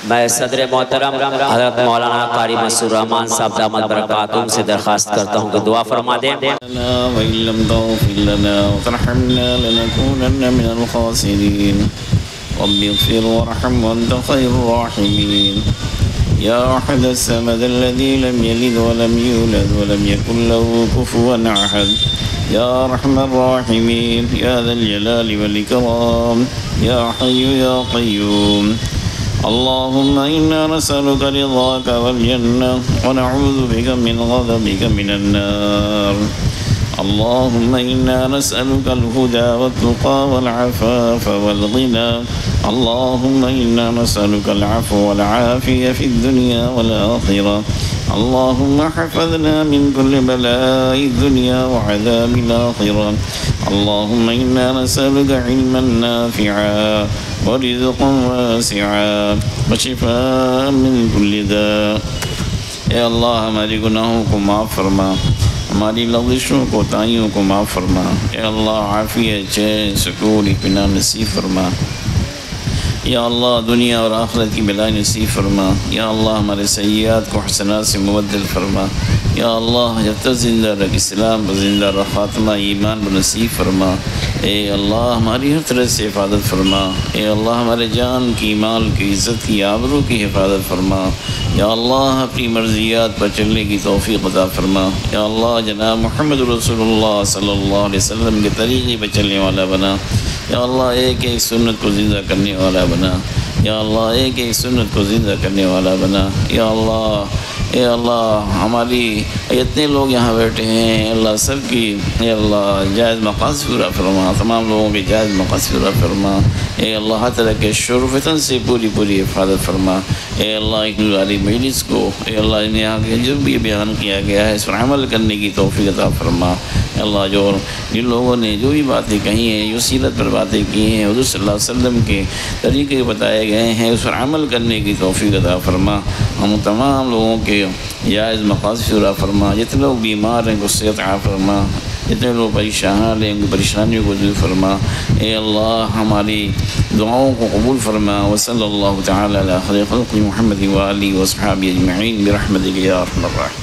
میں صدر محترم حضرت مولانا قاری مسعود رحمان صاحب دامت برکاتہم سے درخواست کرتا ہوں کہ دعا فرما دیں. وَإِن لَّمْ تَغْفِرْ لَنَا وَتَرْحَمْنَا لَنَكُونَنَّ مِنَ الْخَاسِرِينَ رَبِّ اغْفِرْ وَارْحَمْ وَأَنتَ خَيْرُ الرَّاحِمِينَ يا أحد الصمد الذي لم يلد ولم يولد ولم يكن له كفوا أحد يا أرحم الراحمين يا ذا الجلال والإكرام يا حي يا قيوم اللهم إنا نسألك رضاك والجنة ونعوذ بك من غضبك من النار اللهم إنا نسألك الهدى والتقى والعفاف والغنى اللهم إنا نسألك العفو والعافية في الدنيا والآخرة اللهم حفظنا من كل بلاء الدنيا وعذاب الآخرة اللهم إنا نسألك علما نافعا ورزقا واسعا وشفاء من كل داء. اے اللہ ہماری گناہوں کو معاف فرما، ہماری لغزشوں کو تائیوں کو معاف فرما. اے اللہ عافیت، چین، سکون، اطمینان نصیب فرما. یا اللہ دنیا اور آخرت کی بلائی نصیب فرما. یا اللہ ہمارے سیئات کو حسنات سے مبدل فرما. یا اللہ جب تک زندہ رکھ اسلام پر زندہ رکھ، خاتمہ ایمان پر نصیب فرما. اے اللہ ہماری ہر طرح سے حفاظت فرما. اے اللہ ہمارے جان کی، مال کی، عزت کی، آبرو کی حفاظت فرما. یا اللہ اپنی مرضیات پر چلنے کی توفیق عطا فرما. یا اللہ جناب محمد رسول اللہ صلی اللہ علیہ وسلم کے طریقے پر چلنے والا بنا. یا اللہ ایک ایک سنت کو زندہ کرنے والا بنا. یا اللہ ایک ایک سنت کو زندہ کرنے والا بنا. یا اللہ اے اللہ ہماری اتنے لوگ یہاں بیٹھے ہیں، اللہ سب کی اے اللہ جائز مقاصد پورا فرما، تمام لوگوں کے جائز مقاصد پورا فرما. اے اللہ ہر طرح کے شر و فتن سے پوری حفاظت فرما. اے اللہ اتنی والی مجلس کو اے اللہ یہاں کے جو بھی بیان کیا گیا ہے اس پر عمل کرنے کی توفیق عطا فرما. اے اللہ جو جن لوگوں نے جو بھی باتیں کہی ہیں، جو سیرت پر باتیں کی ہیں، حضور صلی اللہ علیہ وسلم کے طریقے بتائے گئے ہیں، اس پر عمل کرنے کی توفیق عطا فرما. ہم تمام لوگوں کے جائز مقاصد پورا فرما. جتنے لوگ بیمار ہیں کو صحت عطا فرما، جتنے لوگ پریشان ہیں ان کی پریشانیوں کو دور فرما. اے اللہ ہماری دعاؤں کو قبول فرما. وصلی اللہ تعالی علی خیر خلق محمد و آلہ و اصحابہ اجمعین برحمتک یا ارحم الراحمین.